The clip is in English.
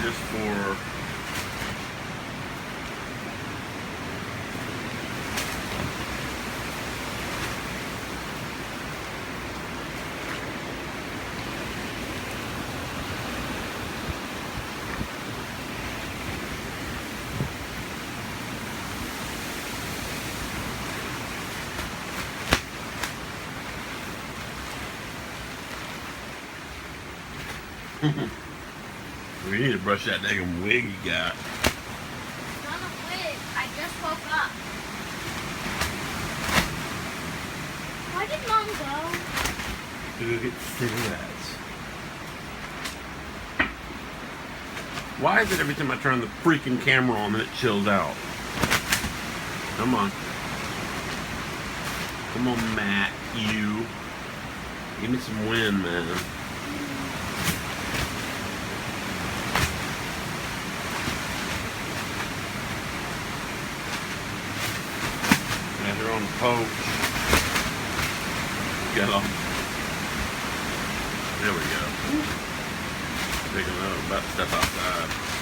just for we need to brush that dang wig you got. It's not a wig. I just woke up. Why did Mom go? To go get cigarettes. Why is it every time I turn the freaking camera on that it chills out? Come on. Come on, Matt, you. Give me some wind, man. Yeah, they're on the poach. Get off. There we go. Taking a about to step outside.